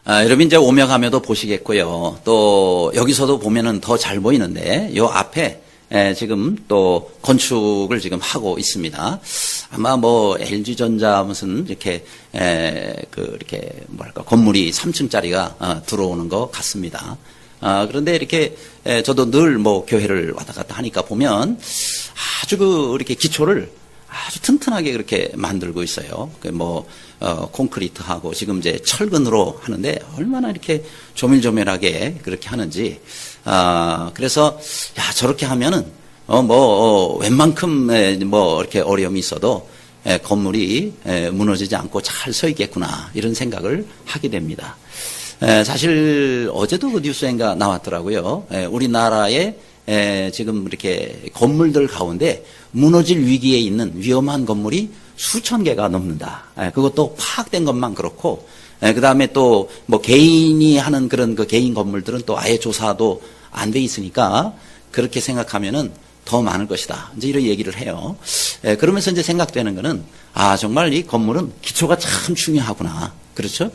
여러분 이제 오며 가며도 보시겠고요. 또 여기서도 보면은 더 잘 보이는데 요 앞에 지금 또 건축을 지금 하고 있습니다. 아마 뭐 LG전자 무슨 이렇게 이렇게 뭐랄까 건물이 3층짜리가 들어오는 것 같습니다. 그런데 이렇게 저도 늘 뭐 교회를 왔다 갔다 하니까 보면 아주 이렇게 기초를 아주 튼튼하게 그렇게 만들고 있어요. 콘크리트하고 지금 이제 철근으로 하는데 얼마나 이렇게 조밀조밀하게 그렇게 하는지. 그래서, 야, 저렇게 하면은, 웬만큼, 이렇게 어려움이 있어도, 건물이, 무너지지 않고 잘 서 있겠구나, 이런 생각을 하게 됩니다. 사실, 어제도 그 뉴스인가 나왔더라고요. 우리나라의 지금 이렇게 건물들 가운데 무너질 위기에 있는 위험한 건물이 수천 개가 넘는다. 그것도 파악된 것만 그렇고, 그 다음에 또 뭐 개인이 하는 그런 그 개인 건물들은 또 아예 조사도 안 돼 있으니까 그렇게 생각하면은 더 많을 것이다. 이제 이런 얘기를 해요. 그러면서 이제 생각되는 거는 정말 이 건물은 기초가 참 중요하구나. 그렇죠?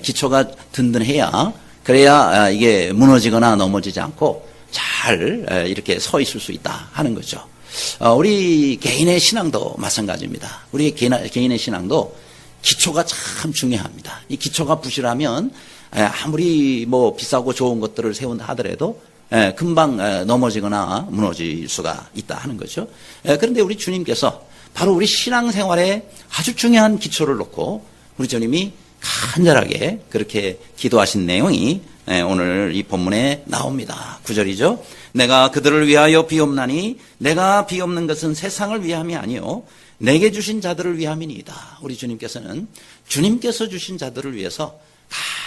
기초가 든든해야 그래야 이게 무너지거나 넘어지지 않고 잘 이렇게 서 있을 수 있다 하는 거죠. 우리 개인의 신앙도 마찬가지입니다. 우리 개인의 신앙도 기초가 참 중요합니다. 이 기초가 부실하면 아무리 뭐 비싸고 좋은 것들을 세운다 하더라도 금방 넘어지거나 무너질 수가 있다 하는 거죠. 그런데 우리 주님께서 바로 우리 신앙생활에 아주 중요한 기초를 놓고 우리 주님이 간절하게 그렇게 기도하신 내용이 오늘 이 본문에 나옵니다. 9절이죠. 내가 그들을 위하여 비옵나니 내가 비옵는 것은 세상을 위함이 아니요 내게 주신 자들을 위함이니이다. 우리 주님께서는 주님께서 주신 자들을 위해서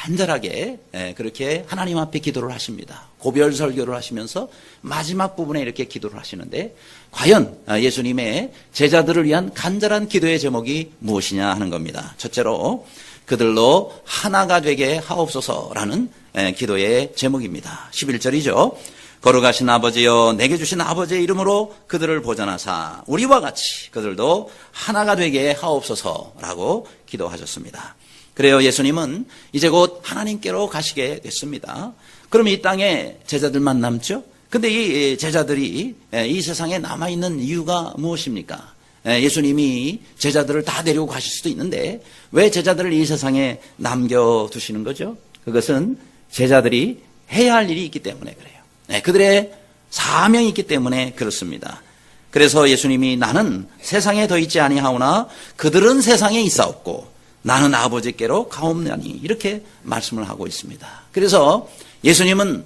간절하게 그렇게 하나님 앞에 기도를 하십니다. 고별 설교를 하시면서 마지막 부분에 이렇게 기도를 하시는데 과연 예수님의 제자들을 위한 간절한 기도의 제목이 무엇이냐 하는 겁니다. 첫째로 그들로 하나가 되게 하옵소서라는 기도의 제목입니다. 11절이죠. 거룩하신 아버지여 내게 주신 아버지의 이름으로 그들을 보전하사 우리와 같이 그들도 하나가 되게 하옵소서라고 기도하셨습니다. 그래요. 예수님은 이제 곧 하나님께로 가시게 됐습니다. 그럼 이 땅에 제자들만 남죠? 근데 이 제자들이 이 세상에 남아있는 이유가 무엇입니까? 예수님이 제자들을 다 데리고 가실 수도 있는데 왜 제자들을 이 세상에 남겨두시는 거죠? 그것은 제자들이 해야 할 일이 있기 때문에 그래요. 그들의 사명이 있기 때문에 그렇습니다. 그래서 예수님이 나는 세상에 더 있지 아니하오나 그들은 세상에 있사옵고 나는 아버지께로 가옵나니 이렇게 말씀을 하고 있습니다. 그래서 예수님은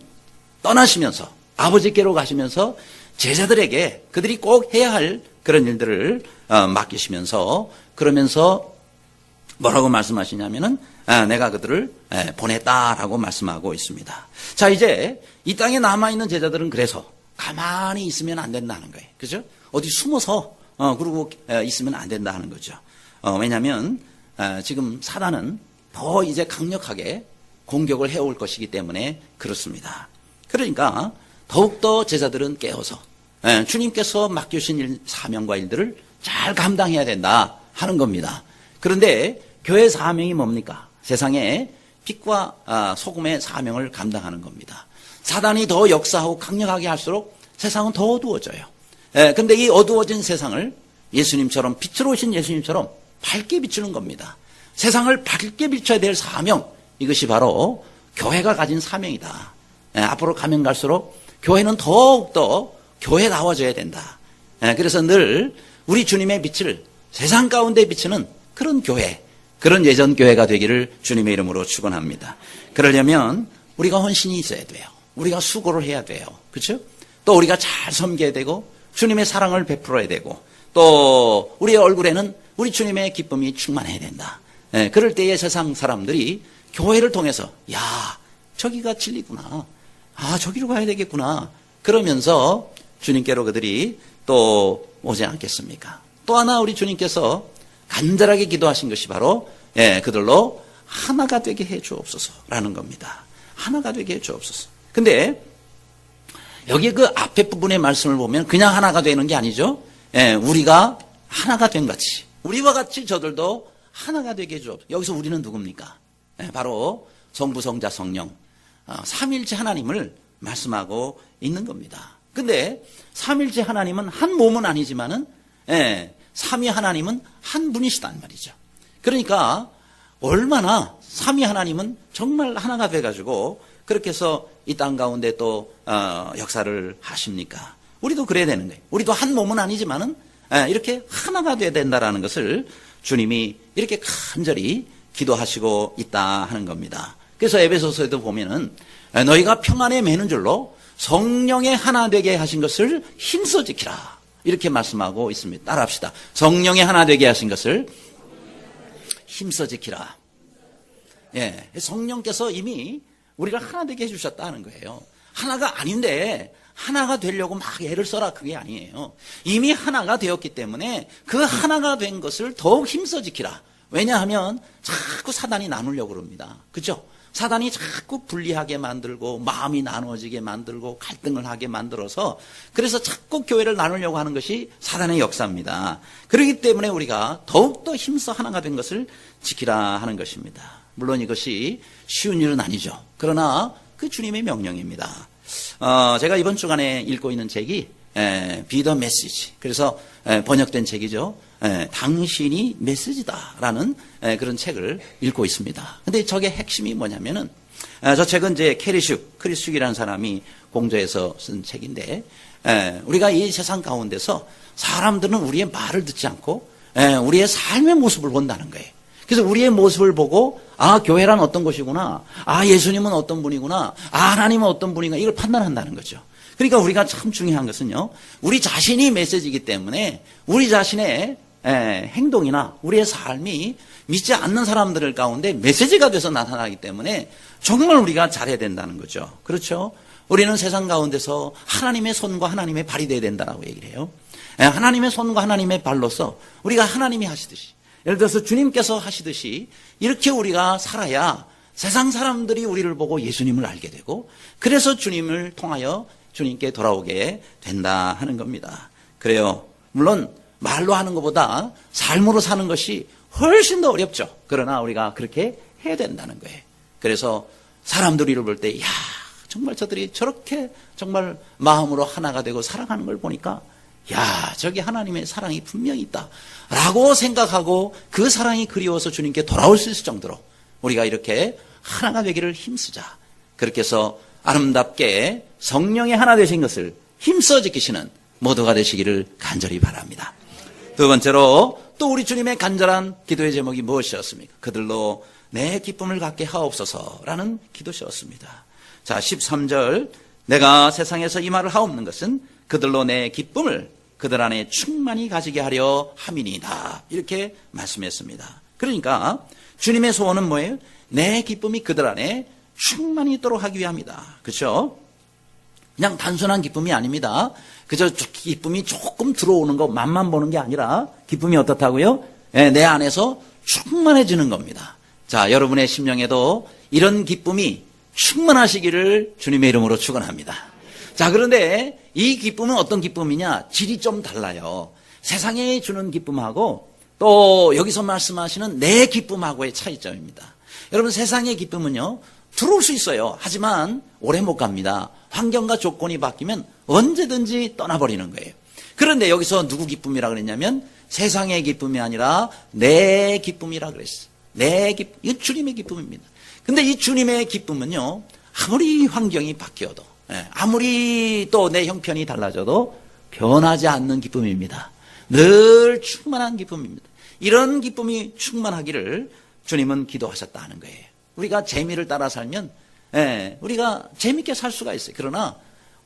떠나시면서 아버지께로 가시면서 제자들에게 그들이 꼭 해야 할 그런 일들을 맡기시면서 그러면서 뭐라고 말씀하시냐면은 내가 그들을 보냈다라고 말씀하고 있습니다. 자, 이제 이 땅에 남아있는 제자들은 그래서 가만히 있으면 안 된다는 거예요. 그죠? 어디 숨어서 그러고 있으면 안 된다는 거죠. 왜냐하면 지금 사단은 더 이제 강력하게 공격을 해올 것이기 때문에 그렇습니다. 그러니까 더욱더 제자들은 깨어서 주님께서 맡겨주신 일, 사명과 일들을 잘 감당해야 된다 하는 겁니다. 그런데 교회 사명이 뭡니까? 세상에 빛과 소금의 사명을 감당하는 겁니다. 사단이 더 역사하고 강력하게 할수록 세상은 더 어두워져요. 그런데 이 어두워진 세상을 예수님처럼 빛으로 오신 예수님처럼 밝게 비추는 겁니다. 세상을 밝게 비춰야 될 사명, 이것이 바로 교회가 가진 사명이다. 앞으로 가면 갈수록 교회는 더욱더 교회다워져야 된다. 그래서 늘 우리 주님의 빛을 세상 가운데 비추는 그런 교회, 그런 예전 교회가 되기를 주님의 이름으로 축원합니다. 그러려면 우리가 헌신이 있어야 돼요. 우리가 수고를 해야 돼요. 그렇죠? 또 우리가 잘 섬겨야 되고 주님의 사랑을 베풀어야 되고 또 우리의 얼굴에는 우리 주님의 기쁨이 충만해야 된다. 그럴 때에 세상 사람들이 교회를 통해서 야, 저기가 진리구나. 저기로 가야 되겠구나. 그러면서 주님께로 그들이 또 오지 않겠습니까? 또 하나 우리 주님께서 간절하게 기도하신 것이 바로 그들로 하나가 되게 해 주옵소서라는 겁니다. 하나가 되게 해 주옵소서. 근데 여기 그 앞에 부분의 말씀을 보면 그냥 하나가 되는 게 아니죠. 우리가 하나가 된 같이 우리와 같이 저들도 하나가 되게 해 주옵소서. 여기서 우리는 누굽니까? 바로 성부, 성자, 성령, 삼일체 하나님을 말씀하고 있는 겁니다. 근데 삼일체 하나님은 한 몸은 아니지만은 삼위 하나님은 한 분이시단 말이죠. 그러니까 얼마나 삼위 하나님은 정말 하나가 돼가지고 그렇게 해서 이 땅 가운데 또 역사를 하십니까? 우리도 그래야 되는 거예요. 우리도 한 몸은 아니지만은 이렇게 하나가 돼야 된다라는 것을 주님이 이렇게 간절히 기도하시고 있다 하는 겁니다. 그래서 에베소서에도 보면은 너희가 평안에 매는 줄로 성령의 하나 되게 하신 것을 힘써 지키라 이렇게 말씀하고 있습니다. 따라합시다. 성령의 하나 되게 하신 것을 힘써 지키라. 예, 성령께서 이미 우리를 하나 되게 해주셨다는 거예요. 하나가 아닌데 하나가 되려고 막 애를 써라 그게 아니에요. 이미 하나가 되었기 때문에 그 하나가 된 것을 더욱 힘써 지키라. 왜냐하면 자꾸 사단이 나누려고 그럽니다. 그렇죠? 사단이 자꾸 분리하게 만들고 마음이 나누어지게 만들고 갈등을 하게 만들어서 그래서 자꾸 교회를 나누려고 하는 것이 사단의 역사입니다. 그렇기 때문에 우리가 더욱더 힘써 하나가 된 것을 지키라 하는 것입니다. 물론 이것이 쉬운 일은 아니죠. 그러나 그 주님의 명령입니다. 제가 이번 주간에 읽고 있는 책이 Be the Message. 그래서 번역된 책이죠. 당신이 메시지다라는 그런 책을 읽고 있습니다. 근데 저게 핵심이 뭐냐면은 저 책은 이제 크리스축이라는 사람이 공저에서 쓴 책인데 우리가 이 세상 가운데서 사람들은 우리의 말을 듣지 않고 우리의 삶의 모습을 본다는 거예요. 그래서 우리의 모습을 보고 교회란 어떤 것이구나, 예수님은 어떤 분이구나, 하나님은 어떤 분인가 이걸 판단한다는 거죠. 그러니까 우리가 참 중요한 것은요, 우리 자신이 메시지이기 때문에 우리 자신의 행동이나 우리의 삶이 믿지 않는 사람들 가운데 메시지가 돼서 나타나기 때문에 정말 우리가 잘해야 된다는 거죠. 그렇죠? 우리는 세상 가운데서 하나님의 손과 하나님의 발이 돼야 된다고 얘기를 해요. 하나님의 손과 하나님의 발로서 우리가 하나님이 하시듯이, 예를 들어서 주님께서 하시듯이 이렇게 우리가 살아야 세상 사람들이 우리를 보고 예수님을 알게 되고 그래서 주님을 통하여 주님께 돌아오게 된다 하는 겁니다. 그래요. 물론 말로 하는 것보다 삶으로 사는 것이 훨씬 더 어렵죠. 그러나 우리가 그렇게 해야 된다는 거예요. 그래서 사람들이 이를 볼 때, 정말 저들이 저렇게 정말 마음으로 하나가 되고 사랑하는 걸 보니까 저기 하나님의 사랑이 분명히 있다 라고 생각하고 그 사랑이 그리워서 주님께 돌아올 수 있을 정도로 우리가 이렇게 하나가 되기를 힘쓰자. 그렇게 해서 아름답게 성령의 하나 되신 것을 힘써 지키시는 모두가 되시기를 간절히 바랍니다. 두 번째로 또 우리 주님의 간절한 기도의 제목이 무엇이었습니까? 그들로 내 기쁨을 갖게 하옵소서라는 기도셨습니다. 자, 13절 내가 세상에서 이 말을 하옵는 것은 그들로 내 기쁨을 그들 안에 충만히 가지게 하려 함이니이다. 이렇게 말씀했습니다. 그러니까 주님의 소원은 뭐예요? 내 기쁨이 그들 안에 충만히 있도록 하기 위함이다. 그렇죠? 그냥 단순한 기쁨이 아닙니다. 그저 기쁨이 조금 들어오는 거 맛만 보는 게 아니라 기쁨이 어떻다고요? 내 안에서 충만해지는 겁니다. 자, 여러분의 심령에도 이런 기쁨이 충만하시기를 주님의 이름으로 축원합니다. 자, 그런데 이 기쁨은 어떤 기쁨이냐? 질이 좀 달라요. 세상에 주는 기쁨하고 또 여기서 말씀하시는 내 기쁨하고의 차이점입니다. 여러분, 세상의 기쁨은요, 들어올 수 있어요. 하지만 오래 못 갑니다. 환경과 조건이 바뀌면 언제든지 떠나버리는 거예요. 그런데 여기서 누구 기쁨이라 그랬냐면 세상의 기쁨이 아니라 내 기쁨이라 그랬어요. 내 기쁨, 이건 주님의 기쁨입니다. 근데 이 주님의 기쁨은요, 아무리 환경이 바뀌어도, 아무리 또 내 형편이 달라져도 변하지 않는 기쁨입니다. 늘 충만한 기쁨입니다. 이런 기쁨이 충만하기를 주님은 기도하셨다는 거예요. 우리가 재미를 따라 살면 우리가 재밌게 살 수가 있어요. 그러나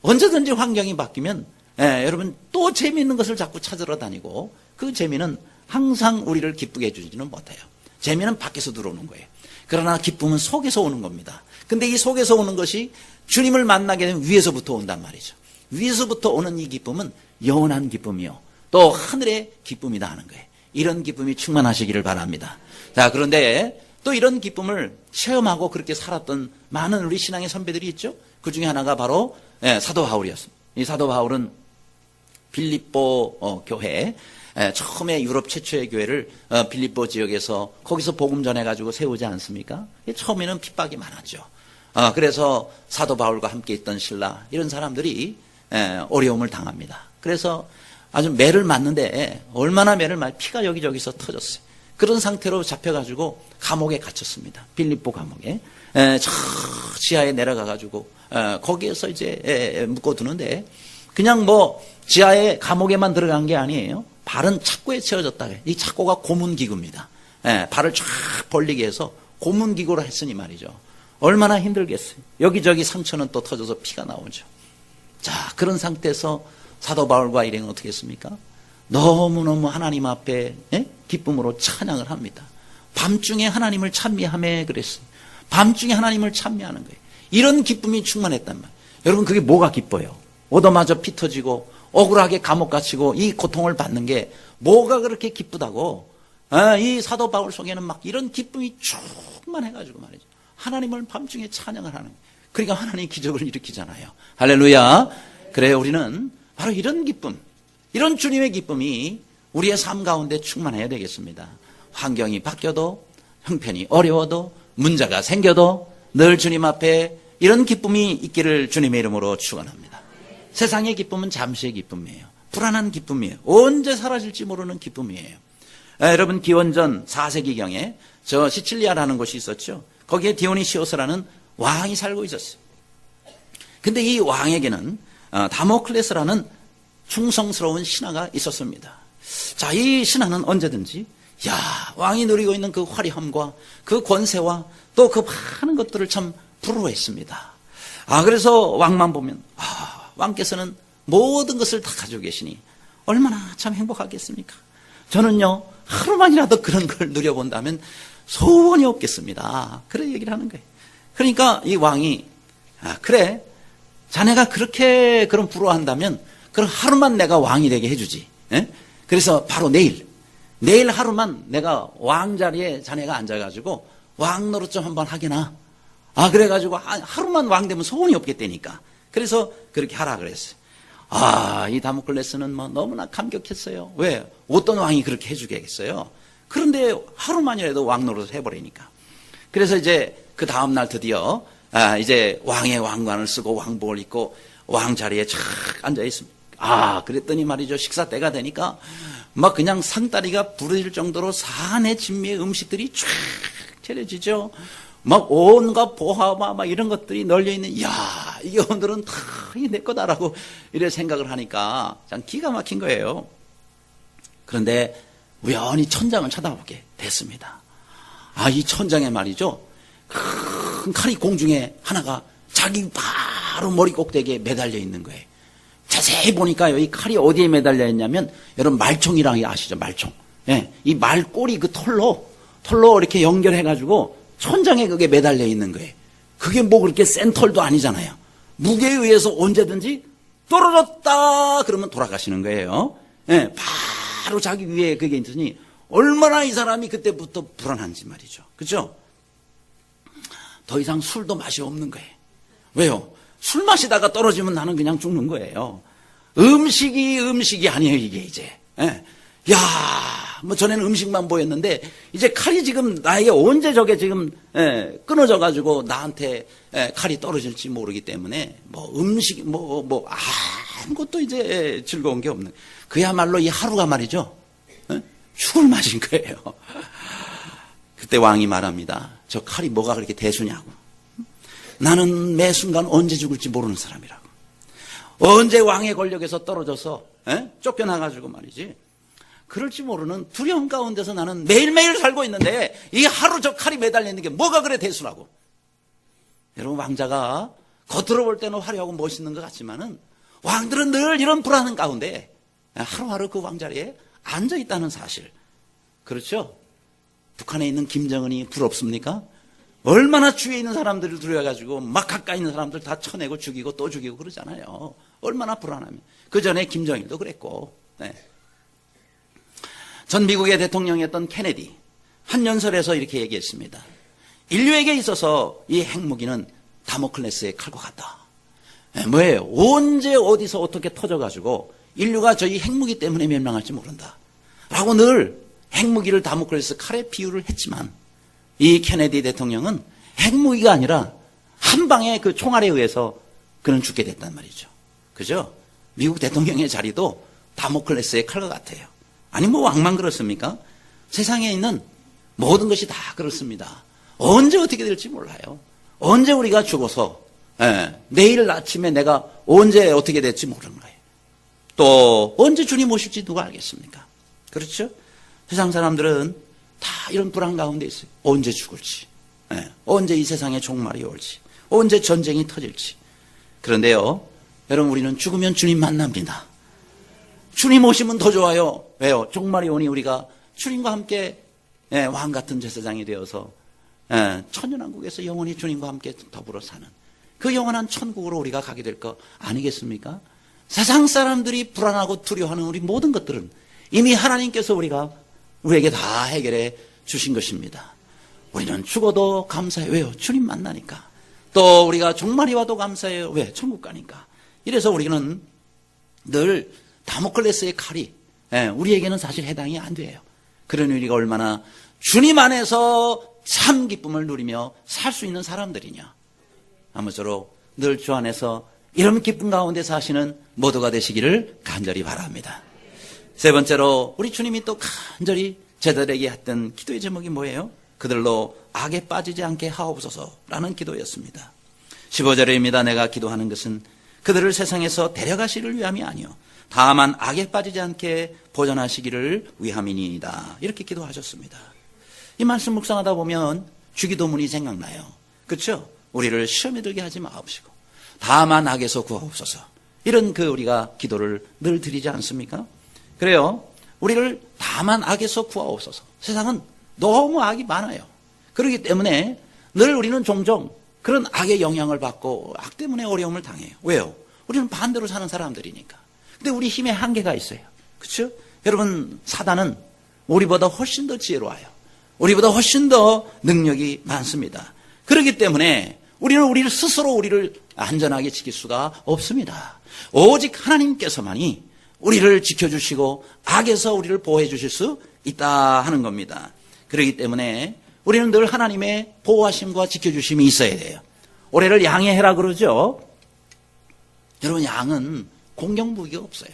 언제든지 환경이 바뀌면 여러분 또 재미있는 것을 자꾸 찾으러 다니고 그 재미는 항상 우리를 기쁘게 해주지는 못해요. 재미는 밖에서 들어오는 거예요. 그러나 기쁨은 속에서 오는 겁니다. 근데 이 속에서 오는 것이 주님을 만나게 되면 위에서부터 온단 말이죠. 위에서부터 오는 이 기쁨은 영원한 기쁨이요, 또 하늘의 기쁨이다 하는 거예요. 이런 기쁨이 충만하시기를 바랍니다. 자, 그런데 또 이런 기쁨을 체험하고 그렇게 살았던 많은 우리 신앙의 선배들이 있죠. 그 중에 하나가 바로 사도 바울이었습니다. 이 사도 바울은 빌립보 교회, 처음에 유럽 최초의 교회를 빌립보 지역에서 거기서 복음 전해가지고 세우지 않습니까? 처음에는 핍박이 많았죠. 그래서 사도 바울과 함께 있던 신라 이런 사람들이 어려움을 당합니다. 그래서 아주 매를 맞는데 얼마나 매를 맞 피가 여기저기서 터졌어요. 그런 상태로 잡혀가지고 감옥에 갇혔습니다. 빌립보 감옥에. 저 지하에 내려가가지고 거기에서 이제 묶어두는데 그냥 뭐 지하에 감옥에만 들어간 게 아니에요. 발은 착고에 채워졌다. 이 착고가 고문기구입니다. 발을 쫙 벌리게 해서 고문기구로 했으니 말이죠. 얼마나 힘들겠어요. 여기저기 상처는 또 터져서 피가 나오죠. 자, 그런 상태에서 사도 바울과 일행은 어떻게 했습니까? 너무너무 하나님 앞에 기쁨으로 찬양을 합니다. 밤중에 하나님을 찬미하며 그랬어요. 밤중에 하나님을 찬미하는 거예요. 이런 기쁨이 충만했단 말이에요. 여러분 그게 뭐가 기뻐요? 얻어맞아 피 터지고 억울하게 감옥 갇히고 이 고통을 받는 게 뭐가 그렇게 기쁘다고? 이 사도 바울 속에는 막 이런 기쁨이 충만해가지고 말이죠. 하나님을 밤중에 찬양을 하는 거예요. 그러니까 하나님이 기적을 일으키잖아요. 할렐루야. 그래요. 우리는 바로 이런 기쁨, 이런 주님의 기쁨이 우리의 삶 가운데 충만해야 되겠습니다. 환경이 바뀌어도, 형편이 어려워도, 문제가 생겨도 늘 주님 앞에 이런 기쁨이 있기를 주님의 이름으로 축원합니다. 세상의 기쁨은 잠시의 기쁨이에요. 불안한 기쁨이에요. 언제 사라질지 모르는 기쁨이에요. 여러분 기원전 4세기경에 저 시칠리아라는 곳이 있었죠. 거기에 디오니시오스라는 왕이 살고 있었어요. 근데 이 왕에게는 다모클레스라는 충성스러운 신하가 있었습니다. 자, 이 신하는 언제든지 왕이 누리고 있는 그 화려함과 그 권세와 또 그 많은 것들을 참 부러워했습니다. 그래서 왕만 보면 왕께서는 모든 것을 다 가지고 계시니 얼마나 참 행복하겠습니까? 저는요 하루만이라도 그런 걸 누려본다면 소원이 없겠습니다. 그런 얘기를 하는 거예요. 그러니까 이 왕이 그래 자네가 그렇게 그런 부러워한다면 그럼 하루만 내가 왕이 되게 해주지. 그래서 바로 내일 하루만 내가 왕 자리에 자네가 앉아가지고 왕 노릇 좀 한번 하게나. 그래가지고 하루만 왕 되면 소원이 없겠다니까. 그래서 그렇게 하라 그랬어요. 이 다모클레스는 뭐 너무나 감격했어요. 왜? 어떤 왕이 그렇게 해주겠어요? 그런데 하루만이라도 왕 노릇을 해버리니까. 그래서 이제 그 다음날 드디어 이제 왕의 왕관을 쓰고 왕복을 입고 왕 자리에 착 앉아 있습니다. 그랬더니 말이죠. 식사 때가 되니까 막 그냥 상다리가 부러질 정도로 산의 진미의 음식들이 쫙 차려지죠. 막 온갖 보화와 막 이런 것들이 널려있는, 이게 오늘은 다 내 거다라고 이래 생각을 하니까 참 기가 막힌 거예요. 그런데 우연히 천장을 쳐다보게 됐습니다. 이 천장에 말이죠. 큰 칼이 공중에 하나가 자기 바로 머리 꼭대기에 매달려 있는 거예요. 자세히 보니까요, 이 칼이 어디에 매달려 있냐면, 여러분 말총이랑 아시죠? 말총. 이 말꼬리 그 털로 이렇게 연결해가지고 천장에 그게 매달려 있는 거예요. 그게 뭐 그렇게 센 털도 아니잖아요. 무게에 의해서 언제든지 떨어졌다 그러면 돌아가시는 거예요. 바로 자기 위에 그게 있으니 얼마나 이 사람이 그때부터 불안한지 말이죠. 그죠? 더 이상 술도 맛이 없는 거예요. 왜요? 술 마시다가 떨어지면 나는 그냥 죽는 거예요. 음식이 아니에요, 이게 이제. 뭐 전에는 음식만 보였는데, 이제 칼이 지금 나에게 언제 저게 지금, 끊어져가지고 나한테 칼이 떨어질지 모르기 때문에, 아무것도 이제 즐거운 게 없는. 그야말로 이 하루가 말이죠. 죽을 맛인 거예요. 그때 왕이 말합니다. 저 칼이 뭐가 그렇게 대수냐고. 나는 매 순간 언제 죽을지 모르는 사람이라고. 언제 왕의 권력에서 떨어져서 쫓겨나가지고 말이지. 그럴지 모르는 두려움 가운데서 나는 매일매일 살고 있는데 이 하루 저 칼이 매달려 있는 게 뭐가 그래 대수라고. 여러분 왕자가 겉으로 볼 때는 화려하고 멋있는 것 같지만은 왕들은 늘 이런 불안한 가운데 하루하루 그 왕자리에 앉아 있다는 사실. 그렇죠? 북한에 있는 김정은이 부럽습니까? 얼마나 주위에 있는 사람들을 두려워가지고 막 가까이 있는 사람들 다 쳐내고 죽이고 또 죽이고 그러잖아요. 얼마나 불안하면. 그 전에 김정일도 그랬고. 전 미국의 대통령이었던 케네디 한 연설에서 이렇게 얘기했습니다. 인류에게 있어서 이 핵무기는 다모클레스의 칼과 같다. 뭐예요? 언제 어디서 어떻게 터져가지고 인류가 저희 핵무기 때문에 멸망할지 모른다. 라고 늘 핵무기를 다모클레스 칼에 비유를 했지만 이 케네디 대통령은 핵무기가 아니라 한 방의 그 총알에 의해서 그는 죽게 됐단 말이죠. 그죠? 미국 대통령의 자리도 다모클레스의 칼과 같아요. 아니 뭐 왕만 그렇습니까? 세상에 있는 모든 것이 다 그렇습니다. 언제 어떻게 될지 몰라요. 언제 우리가 죽어서 내일 아침에 내가 언제 어떻게 될지 모르는 거예요. 또 언제 주님 오실지 누가 알겠습니까? 그렇죠? 세상 사람들은 다 이런 불안 가운데 있어요. 언제 죽을지, 언제 이 세상에 종말이 올지, 언제 전쟁이 터질지. 그런데요, 여러분 우리는 죽으면 주님 만납니다. 주님 오시면 더 좋아요. 왜요? 종말이 오니 우리가 주님과 함께 왕 같은 제사장이 되어서 천년왕국에서 영원히 주님과 함께 더불어 사는 그 영원한 천국으로 우리가 가게 될 거 아니겠습니까? 세상 사람들이 불안하고 두려워하는 우리 모든 것들은 이미 하나님께서 우리에게 다 해결해 주신 것입니다. 우리는 죽어도 감사해요. 왜요? 주님 만나니까. 또 우리가 종말이 와도 감사해요. 왜? 천국 가니까. 이래서 우리는 늘 다모클레스의 칼이 우리에게는 사실 해당이 안 돼요. 그러니 우리가 얼마나 주님 안에서 참 기쁨을 누리며 살 수 있는 사람들이냐. 아무쪼록 늘 주 안에서 이런 기쁨 가운데 사시는 모두가 되시기를 간절히 바랍니다. 세 번째로 우리 주님이 또 간절히 제자들에게 했던 기도의 제목이 뭐예요? 그들로 악에 빠지지 않게 하옵소서라는 기도였습니다. 15절입니다. 내가 기도하는 것은 그들을 세상에서 데려가시기를 위함이 아니요 다만 악에 빠지지 않게 보존하시기를 위함이니이다. 이렇게 기도하셨습니다. 이 말씀 묵상하다 보면 주기도문이 생각나요. 그렇죠? 우리를 시험에 들게 하지 마옵시고 다만 악에서 구하옵소서. 이런 우리가 기도를 늘 드리지 않습니까? 그래요. 우리를 다만 악에서 구하옵소서. 세상은 너무 악이 많아요. 그렇기 때문에 늘 우리는 종종 그런 악의 영향을 받고 악 때문에 어려움을 당해요. 왜요? 우리는 반대로 사는 사람들이니까. 근데 우리 힘에 한계가 있어요. 그렇죠? 여러분 사단은 우리보다 훨씬 더 지혜로워요. 우리보다 훨씬 더 능력이 많습니다. 그렇기 때문에 우리는 우리를 스스로 우리를 안전하게 지킬 수가 없습니다. 오직 하나님께서만이 우리를 지켜주시고 악에서 우리를 보호해 주실 수 있다 하는 겁니다. 그렇기 때문에 우리는 늘 하나님의 보호하심과 지켜주심이 있어야 돼요. 올해를 양의 해라 그러죠. 여러분 양은 공격무기가 없어요.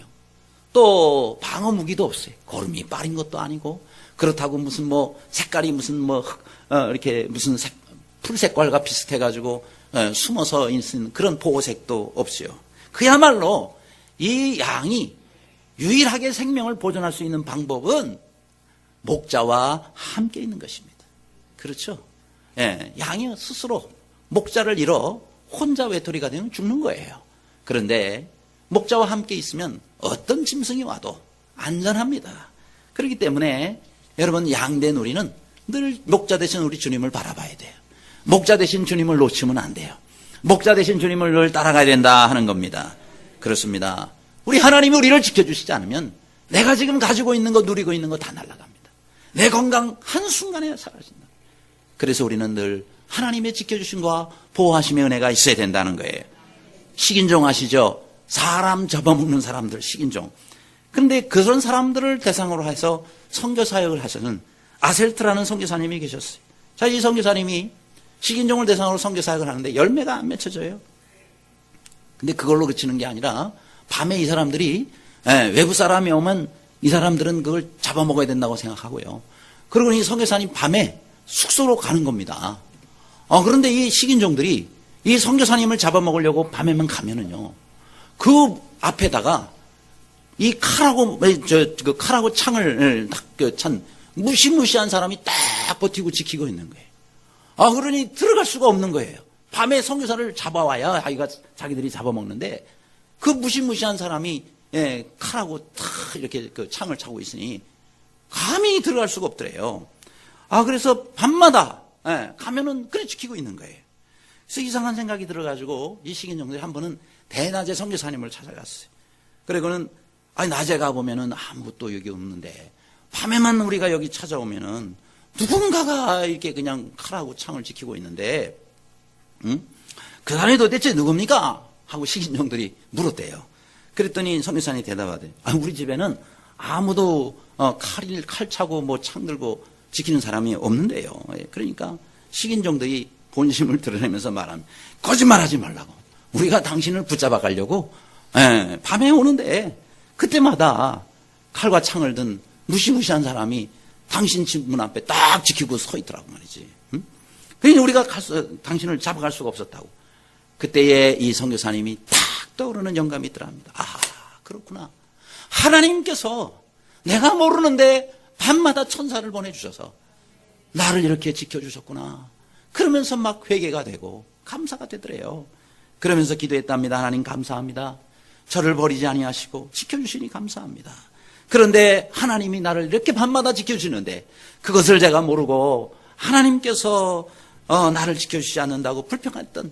또 방어무기도 없어요. 거름이 빠린 것도 아니고 그렇다고 무슨 색깔이 무슨 이렇게 무슨 풀색깔과 비슷해가지고 숨어서 있는 그런 보호색도 없어요. 그야말로 이 양이 유일하게 생명을 보존할 수 있는 방법은 목자와 함께 있는 것입니다. 그렇죠? 양이 스스로 목자를 잃어 혼자 외톨이가 되면 죽는 거예요. 그런데 목자와 함께 있으면 어떤 짐승이 와도 안전합니다. 그렇기 때문에 여러분 양된 우리는 늘 목자 되신 우리 주님을 바라봐야 돼요. 목자 되신 주님을 놓치면 안 돼요. 목자 되신 주님을 늘 따라가야 된다 하는 겁니다. 그렇습니다. 우리 하나님이 우리를 지켜주시지 않으면 내가 지금 가지고 있는 거 누리고 있는 거 다 날아갑니다. 내 건강 한순간에 사라진다. 그래서 우리는 늘 하나님의 지켜주심과 보호하심의 은혜가 있어야 된다는 거예요. 식인종 아시죠? 사람 잡아먹는 사람들 식인종. 그런데 그런 사람들을 대상으로 해서 선교사역을 하시는 아셀트라는 선교사님이 계셨어요. 자, 이 선교사님이 식인종을 대상으로 선교사역을 하는데 열매가 안 맺혀져요. 근데 그걸로 그치는 게 아니라 밤에 이 사람들이 외부 사람이 오면 이 사람들은 그걸 잡아먹어야 된다고 생각하고요. 그리고 이 선교사님 밤에 숙소로 가는 겁니다. 그런데 이 식인종들이 이 선교사님을 잡아먹으려고 밤에만 가면은요. 그 앞에다가 이 칼하고 칼하고 창을 딱 찬 무시무시한 사람이 딱 버티고 지키고 있는 거예요. 그러니 들어갈 수가 없는 거예요. 밤에 선교사를 잡아와야 자기들이 잡아먹는데 그 무시무시한 사람이 칼하고 탁 이렇게 창을 차고 있으니 감히 들어갈 수가 없더래요. 그래서 밤마다 가면은 그래 지키고 있는 거예요. 그래서 이상한 생각이 들어가지고 이 식인종들이 한 번은 대낮에 선교사님을 찾아갔어요. 그리고는 낮에 가보면은 아무것도 여기 없는데 밤에만 우리가 여기 찾아오면은 누군가가 이렇게 그냥 칼하고 창을 지키고 있는데 그 사람이 도대체 누굽니까? 하고 식인종들이 물었대요. 그랬더니 선교사님이 대답하대. 우리 집에는 아무도 칼 차고 뭐 창 들고 지키는 사람이 없는데요. 그러니까 식인종들이 본심을 드러내면서 말합니다. 거짓말하지 말라고. 우리가 당신을 붙잡아 가려고 밤에 오는데 그때마다 칼과 창을 든 무시무시한 사람이 당신 집 문 앞에 딱 지키고 서 있더라고 말이지. 응? 그러니 우리가 당신을 잡아갈 수가 없었다고. 그때에 이 선교사님이 탁 떠오르는 영감이 있더랍니다. 그렇구나. 하나님께서 내가 모르는데 밤마다 천사를 보내주셔서 나를 이렇게 지켜주셨구나. 그러면서 막 회개가 되고 감사가 되더래요. 그러면서 기도했답니다. 하나님 감사합니다. 저를 버리지 아니하시고 지켜주시니 감사합니다. 그런데 하나님이 나를 이렇게 밤마다 지켜주시는데 그것을 제가 모르고 하나님께서 나를 지켜주시지 않는다고 불평했던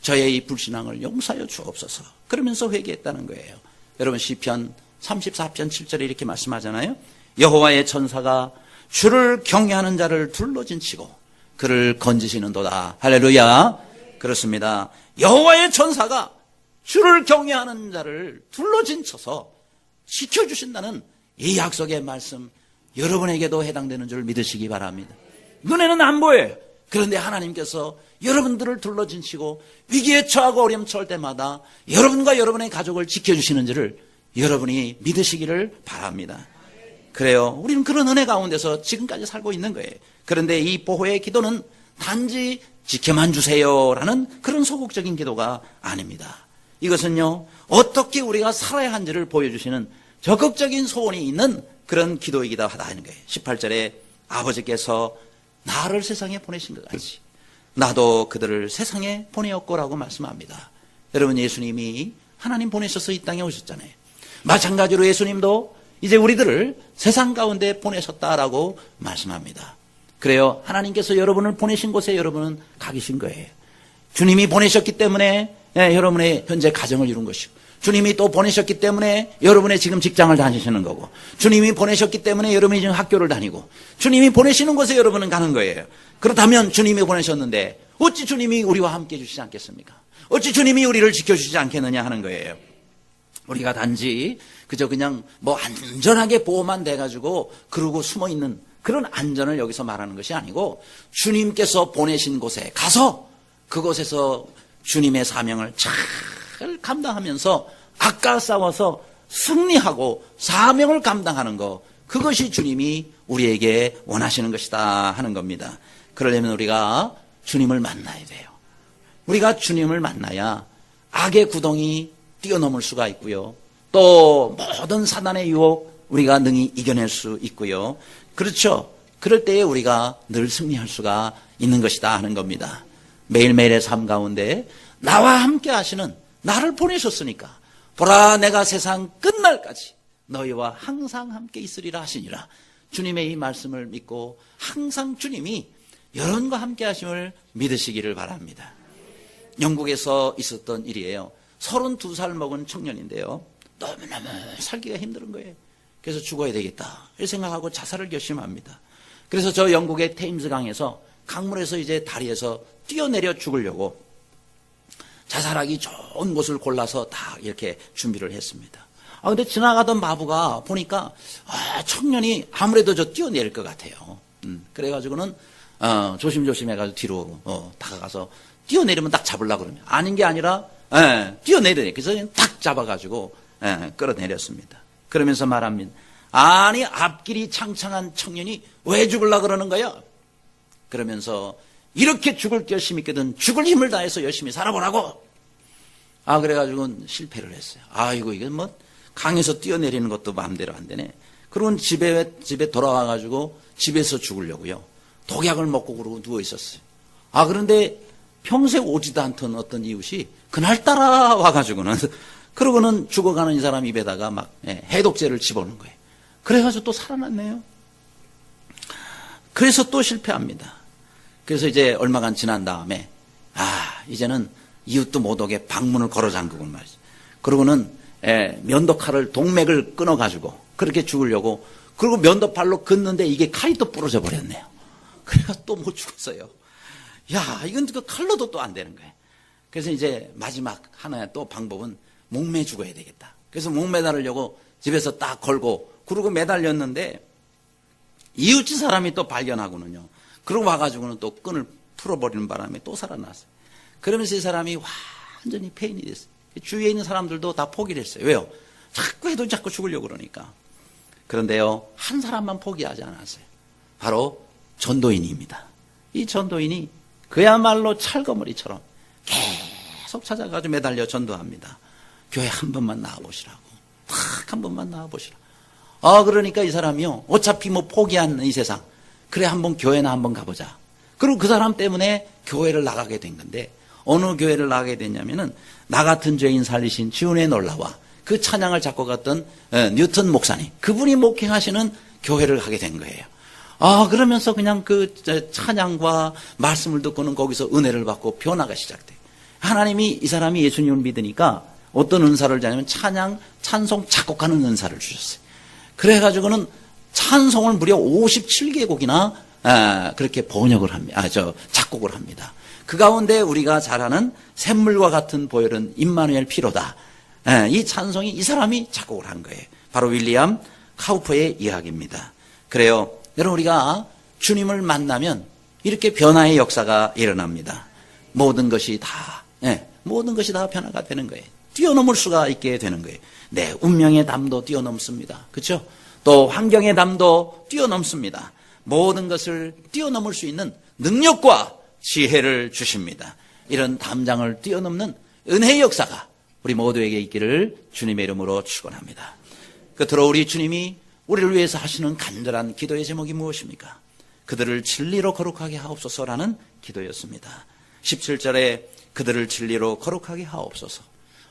저의 이 불신앙을 용서하여 주옵소서. 그러면서 회개했다는 거예요. 여러분 시편 34편 7절에 이렇게 말씀하잖아요. 여호와의 천사가 주를 경외하는 자를 둘러진치고 그를 건지시는도다. 할렐루야. 그렇습니다. 여호와의 천사가 주를 경외하는 자를 둘러진쳐서 지켜주신다는 이 약속의 말씀, 여러분에게도 해당되는 줄 믿으시기 바랍니다. 눈에는 안 보여요. 그런데 하나님께서 여러분들을 둘러진치고 위기에 처하고 어려움 처할 때마다 여러분과 여러분의 가족을 지켜주시는지를 여러분이 믿으시기를 바랍니다. 그래요. 우리는 그런 은혜 가운데서 지금까지 살고 있는 거예요. 그런데 이 보호의 기도는 단지 지켜만 주세요라는 그런 소극적인 기도가 아닙니다. 이것은요, 어떻게 우리가 살아야 하는지를 보여주시는 적극적인 소원이 있는 그런 기도이기도 하다는 거예요. 18절에 아버지께서 나를 세상에 보내신 것 같이 나도 그들을 세상에 보내었고라고 말씀합니다. 여러분, 예수님이 하나님 보내셔서 이 땅에 오셨잖아요. 마찬가지로 예수님도 이제 우리들을 세상 가운데 보내셨다라고 말씀합니다. 그래요. 하나님께서 여러분을 보내신 곳에 여러분은 가 계신 거예요. 주님이 보내셨기 때문에 여러분의 현재 가정을 이룬 것이고, 주님이 또 보내셨기 때문에 여러분의 지금 직장을 다니시는 거고, 주님이 보내셨기 때문에 여러분이 지금 학교를 다니고, 주님이 보내시는 곳에 여러분은 가는 거예요. 그렇다면 주님이 보내셨는데 어찌 주님이 우리와 함께 해주시지 않겠습니까? 어찌 주님이 우리를 지켜주시지 않겠느냐 하는 거예요. 우리가 단지 그냥 뭐 안전하게 보호만 돼가지고 그러고 숨어있는 그런 안전을 여기서 말하는 것이 아니고, 주님께서 보내신 곳에 가서 그곳에서 주님의 사명을 잘 감당하면서 악과 싸워서 승리하고 사명을 감당하는 것, 그것이 주님이 우리에게 원하시는 것이다 하는 겁니다. 그러려면 우리가 주님을 만나야 돼요. 우리가 주님을 만나야 악의 구덩이 뛰어넘을 수가 있고요. 또 모든 사단의 유혹 우리가 능히 이겨낼 수 있고요. 그렇죠. 그럴 때에 우리가 늘 승리할 수가 있는 것이다 하는 겁니다. 매일매일의 삶 가운데 나와 함께 하시는, 나를 보내셨으니까 보라 내가 세상 끝날까지 너희와 항상 함께 있으리라 하시니라. 주님의 이 말씀을 믿고 항상 주님이 여러분과 함께 하심을 믿으시기를 바랍니다. 영국에서 있었던 일이에요. 32살 먹은 청년인데요, 너무너무 살기가 힘든 거예요. 그래서 죽어야 되겠다 이렇게 생각하고 자살을 결심합니다. 그래서 저 영국의 테임스 강에서 강물에서 이제 다리에서 뛰어내려 죽으려고 자살하기 좋은 곳을 골라서 다 이렇게 준비를 했습니다. 근데 지나가던 마부가 보니까 청년이 아무래도 저 뛰어내릴 것 같아요. 그래가지고는 조심조심 해가지고 뒤로 다가가서 뛰어내리면 딱 잡으려고 그러면 아닌 게 아니라 뛰어내리네. 그래서 딱 잡아가지고 끌어내렸습니다. 그러면서 말합니다. 아니 앞길이 창창한 청년이 왜 죽으려고 그러는 거야? 그러면서 이렇게 죽을 결심 있거든 죽을 힘을 다해서 열심히 살아보라고. 그래가지고는 실패를 했어요. 아이고 이게 뭐 강에서 뛰어내리는 것도 마음대로 안 되네. 그러고는 집에 돌아와가지고 집에서 죽으려고요. 독약을 먹고 그러고 누워 있었어요. 그런데 평생 오지도 않던 어떤 이웃이 그날따라 와가지고는 그러고는 죽어가는 이 사람 입에다가 막 해독제를 집어넣은 거예요. 그래가지고 또 살아났네요. 그래서 또 실패합니다. 그래서 이제 얼마간 지난 다음에 이제는 이웃도 못 오게 방문을 걸어 잠그고 말이죠. 그러고는 면도칼을 동맥을 끊어가지고 그렇게 죽으려고, 그리고 면도팔로 긋는데 이게 칼이 또 부러져 버렸네요. 그래서 또 못 죽었어요. 이건 그 칼로도 또 안 되는 거예요. 그래서 이제 마지막 하나의 또 방법은 목매 죽어야 되겠다. 그래서 목 매달으려고 집에서 딱 걸고 그러고 매달렸는데 이웃집 사람이 또 발견하고는요. 그러고 와가지고는 또 끈을 풀어버리는 바람에 또 살아났어요. 그러면서 이 사람이 완전히 폐인이 됐어요. 주위에 있는 사람들도 다 포기를 했어요. 왜요? 자꾸 해도 자꾸 죽으려고 그러니까. 그런데요, 한 사람만 포기하지 않았어요. 바로 전도인입니다. 이 전도인이 그야말로 찰거머리처럼 계속 찾아가지고 매달려 전도합니다. 교회 한 번만 나와보시라고. 딱 한 번만 나와보시라. 그러니까 이 사람이요, 어차피 뭐 포기한 이 세상. 그래, 한번 교회나 한번 가보자. 그리고 그 사람 때문에 교회를 나가게 된 건데, 어느 교회를 나가게 됐냐면은, 나 같은 죄인 살리신 지훈의 놀라와 그 찬양을 작곡했던 뉴턴 목사님, 그분이 목회하시는 교회를 가게 된 거예요. 그러면서 그냥 그 찬양과 말씀을 듣고는 거기서 은혜를 받고 변화가 시작돼요. 하나님이 이 사람이 예수님을 믿으니까 어떤 은사를 주냐면 찬송 작곡하는 은사를 주셨어요. 그래가지고는 찬송을 무려 57개곡이나 그렇게 번역을 합니다. 작곡을 합니다. 그 가운데 우리가 잘 아는 샘물과 같은 보혈은 임마누엘 피로다. 이 찬송이 이 사람이 작곡을 한 거예요. 바로 윌리엄 카우퍼의 이야기입니다. 그래요. 여러분, 우리가 주님을 만나면 이렇게 변화의 역사가 일어납니다. 모든 것이 다 변화가 되는 거예요. 뛰어넘을 수가 있게 되는 거예요. 네, 운명의 담도 뛰어넘습니다. 그렇죠? 또 환경의 담도 뛰어넘습니다. 모든 것을 뛰어넘을 수 있는 능력과 지혜를 주십니다. 이런 담장을 뛰어넘는 은혜의 역사가 우리 모두에게 있기를 주님의 이름으로 축원합니다. 끝으로 우리 주님이 우리를 위해서 하시는 간절한 기도의 제목이 무엇입니까? 그들을 진리로 거룩하게 하옵소서라는 기도였습니다. 17절에 그들을 진리로 거룩하게 하옵소서.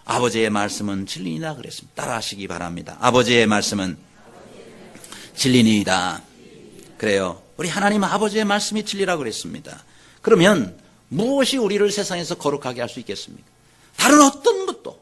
아버지의 말씀은 진리이다 그랬습니다. 따라하시기 바랍니다. 아버지의 말씀은 진리니이다. 그래요. 우리 하나님 아버지의 말씀이 진리라고 그랬습니다. 그러면 무엇이 우리를 세상에서 거룩하게 할 수 있겠습니까? 다른 어떤 것도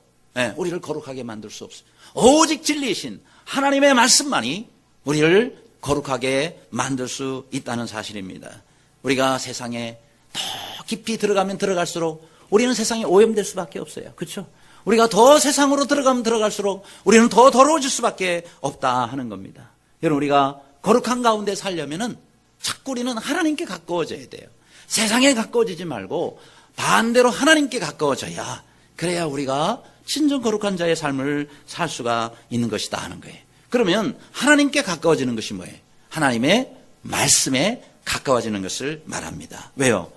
우리를 거룩하게 만들 수 없어요. 오직 진리이신 하나님의 말씀만이 우리를 거룩하게 만들 수 있다는 사실입니다. 우리가 세상에 더 깊이 들어가면 들어갈수록 우리는 세상에 오염될 수밖에 없어요. 그렇죠? 우리가 더 세상으로 들어가면 들어갈수록 우리는 더 더러워질 수밖에 없다 하는 겁니다. 여러분, 우리가 거룩한 가운데 살려면은 자꾸 우리는 하나님께 가까워져야 돼요. 세상에 가까워지지 말고 반대로 하나님께 가까워져야, 그래야 우리가 진정 거룩한 자의 삶을 살 수가 있는 것이다 하는 거예요. 그러면 하나님께 가까워지는 것이 뭐예요? 하나님의 말씀에 가까워지는 것을 말합니다. 왜요?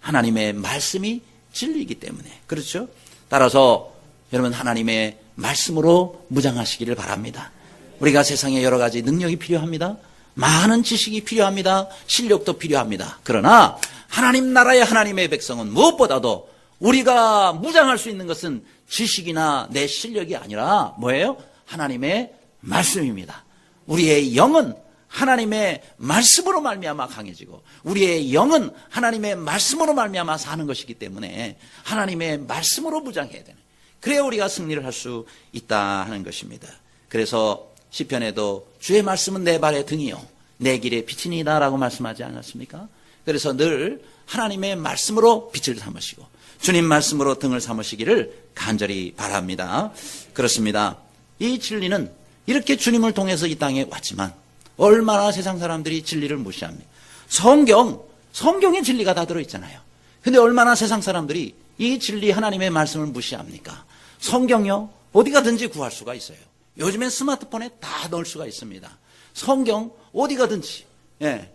하나님의 말씀이 진리이기 때문에. 그렇죠? 따라서 여러분, 하나님의 말씀으로 무장하시기를 바랍니다. 우리가 세상에 여러 가지 능력이 필요합니다. 많은 지식이 필요합니다. 실력도 필요합니다. 그러나 하나님 나라의 하나님의 백성은 무엇보다도 우리가 무장할 수 있는 것은 지식이나 내 실력이 아니라 뭐예요? 하나님의 말씀입니다. 우리의 영은 하나님의 말씀으로 말미암아 강해지고 우리의 영은 하나님의 말씀으로 말미암아 사는 것이기 때문에 하나님의 말씀으로 무장해야 되는, 그래야 우리가 승리를 할 수 있다 하는 것입니다. 그래서 시편에도 주의 말씀은 내 발의 등이요 내 길의 빛이니이다 라고 말씀하지 않았습니까? 그래서 늘 하나님의 말씀으로 빛을 삼으시고 주님 말씀으로 등을 삼으시기를 간절히 바랍니다. 그렇습니다. 이 진리는 이렇게 주님을 통해서 이 땅에 왔지만 얼마나 세상 사람들이 진리를 무시합니까? 성경에 진리가 다 들어있잖아요. 근데 얼마나 세상 사람들이 이 진리 하나님의 말씀을 무시합니까? 성경요, 어디 가든지 구할 수가 있어요. 요즘엔 스마트폰에 다 넣을 수가 있습니다. 성경 어디 가든지,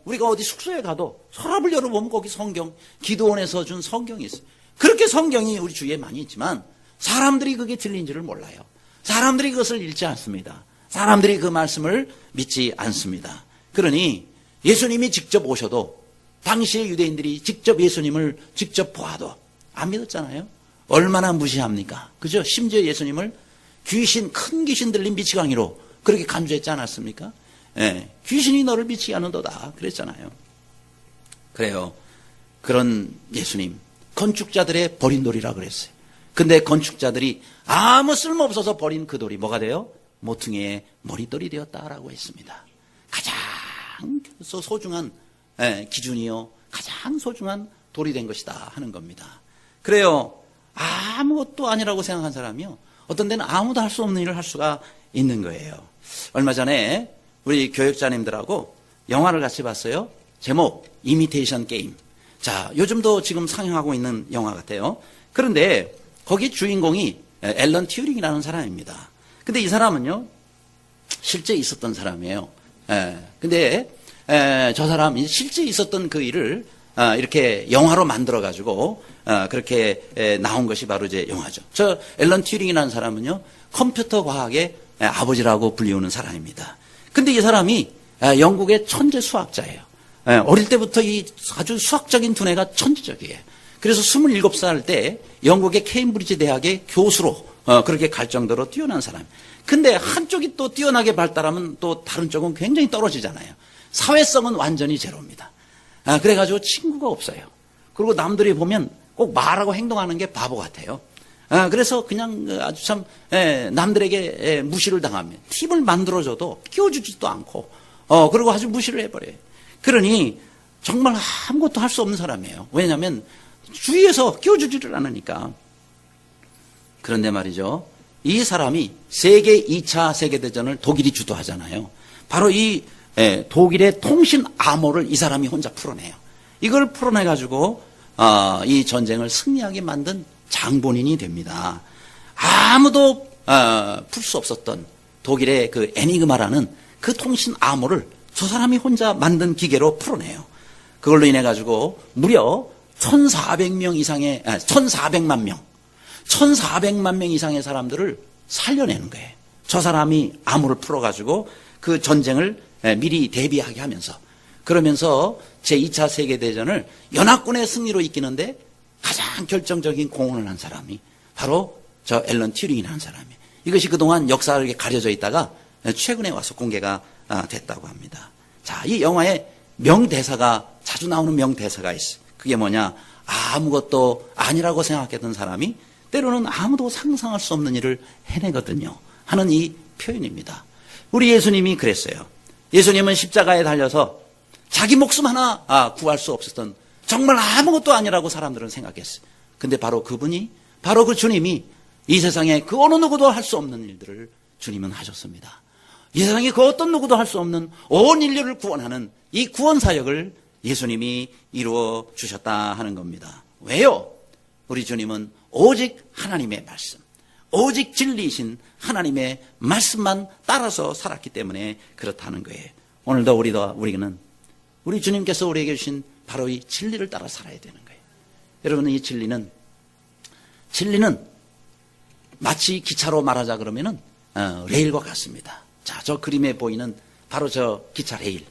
우리가 어디 숙소에 가도 서랍을 열어보면 거기 성경, 기도원에서 준 성경이 있어요. 그렇게 성경이 우리 주위에 많이 있지만 사람들이 그게 진리인지를 몰라요. 사람들이 그것을 읽지 않습니다. 사람들이 그 말씀을 믿지 않습니다. 그러니 예수님이 직접 오셔도 당시의 유대인들이 직접 예수님을 직접 보아도 안 믿었잖아요. 얼마나 무시합니까? 그죠? 심지어 예수님을 큰 귀신 들린 미치광이로 그렇게 간주했지 않았습니까? 귀신이 너를 미치게 하는도다 그랬잖아요. 그래요. 그런 예수님, 건축자들의 버린 돌이라 그랬어요. 근데 건축자들이 아무 쓸모없어서 버린 그 돌이 뭐가 돼요? 모퉁이의 머릿돌이 되었다라고 했습니다. 가장 소중한 기준이요, 가장 소중한 돌이 된 것이다 하는 겁니다. 그래요. 아무것도 아니라고 생각한 사람이요, 어떤 데는 아무도 할 수 없는 일을 할 수가 있는 거예요. 얼마 전에 우리 교육자님들하고 영화를 같이 봤어요. 제목 이미테이션 게임. 자, 요즘도 지금 상영하고 있는 영화 같아요. 그런데 거기 주인공이 앨런 튜링이라는 사람입니다. 근데 이 사람은요, 실제 있었던 사람이에요. 근데 저 사람이 실제 있었던 그 일을 이렇게 영화로 만들어가지고 그렇게 나온 것이 바로 이제 영화죠. 저 앨런 튜링이라는 사람은요, 컴퓨터 과학의 아버지라고 불리우는 사람입니다. 근데 이 사람이 영국의 천재 수학자예요. 어릴 때부터 이 아주 수학적인 두뇌가 천재적이에요. 그래서 27살 때 영국의 케임브리지 대학의 교수로 그렇게 갈 정도로 뛰어난 사람. 근데 한쪽이 또 뛰어나게 발달하면 또 다른 쪽은 굉장히 떨어지잖아요. 사회성은 완전히 제로입니다. 그래가지고 친구가 없어요. 그리고 남들이 보면 꼭 말하고 행동하는 게 바보 같아요. 그래서 그냥 아주 참 남들에게 무시를 당하면 팁을 만들어줘도 끼워주지도 않고 그리고 아주 무시를 해버려요. 그러니 정말 아무것도 할 수 없는 사람이에요. 왜냐하면 주위에서 끼워주지를 않으니까. 그런데 말이죠, 이 사람이 세계 2차 세계대전을 독일이 주도하잖아요. 바로 이 독일의 통신 암호를 이 사람이 혼자 풀어내요. 이걸 풀어내가지고 이 전쟁을 승리하게 만든 장본인이 됩니다. 아무도 풀 수 없었던 독일의 그 에니그마라는 그 통신 암호를 저 사람이 혼자 만든 기계로 풀어내요. 그걸로 인해 가지고 무려 1,400명 이상의 1,400만 명 이상의 사람들을 살려내는 거예요. 저 사람이 암호를 풀어 가지고 그 전쟁을 미리 대비하게 하면서, 그러면서 제2차 세계대전을 연합군의 승리로 이끄는데 가장 결정적인 공헌을 한 사람이 바로 저 앨런 튜링이라는 사람이에요. 이것이 그동안 역사에 가려져 있다가 최근에 와서 공개가 됐다고 합니다. 자, 이 영화에 명대사가, 자주 나오는 명대사가 있어요. 그게 뭐냐? 아무것도 아니라고 생각했던 사람이 때로는 아무도 상상할 수 없는 일을 해내거든요 하는 이 표현입니다. 우리 예수님이 그랬어요. 예수님은 십자가에 달려서 자기 목숨 하나 구할 수 없었던, 정말 아무것도 아니라고 사람들은 생각했어요. 근데 바로 그분이, 바로 그 주님이 이 세상에 그 어느 누구도 할 수 없는 일들을 주님은 하셨습니다. 이 세상에 그 어떤 누구도 할 수 없는 온 인류를 구원하는 이 구원 사역을 예수님이 이루어 주셨다 하는 겁니다. 왜요? 우리 주님은 오직 하나님의 말씀, 오직 진리이신 하나님의 말씀만 따라서 살았기 때문에 그렇다는 거예요. 오늘도 우리는 우리 주님께서 우리에게 주신 바로 이 진리를 따라 살아야 되는 거예요. 여러분, 이 진리는 마치 기차로 말하자 그러면은 레일과 같습니다. 자, 저 그림에 보이는 바로 저 기차 레일.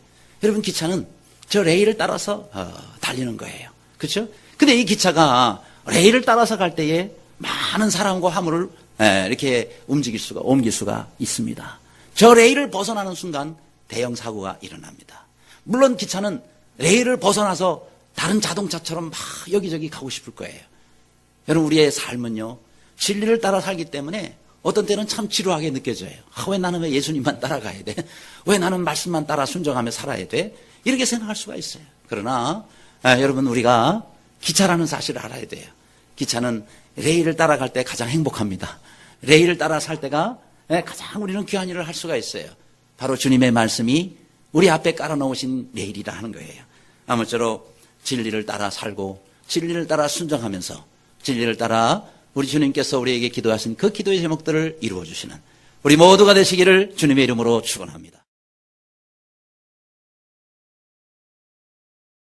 여러분, 기차는 저 레일을 따라서 달리는 거예요. 그렇죠? 근데 이 기차가 레일을 따라서 갈 때에 많은 사람과 화물을 이렇게 옮길 수가 있습니다. 저 레일을 벗어나는 순간 대형 사고가 일어납니다. 물론 기차는 레일을 벗어나서 다른 자동차처럼 막 여기저기 가고 싶을 거예요. 여러분, 우리의 삶은요, 진리를 따라 살기 때문에 어떤 때는 참 지루하게 느껴져요. 왜 나는 왜 예수님만 따라가야 돼? 왜 나는 말씀만 따라 순종하며 살아야 돼? 이렇게 생각할 수가 있어요. 그러나 여러분, 우리가 기차라는 사실을 알아야 돼요. 기차는 레일을 따라갈 때 가장 행복합니다. 레일을 따라 살 때가 가장 우리는 귀한 일을 할 수가 있어요. 바로 주님의 말씀이 우리 앞에 깔아놓으신 레일이라 하는 거예요. 아무쪼록 진리를 따라 살고 진리를 따라 순종하면서 진리를 따라 우리 주님께서 우리에게 기도하신 그 기도의 제목들을 이루어 주시는 우리 모두가 되시기를 주님의 이름으로 축원합니다.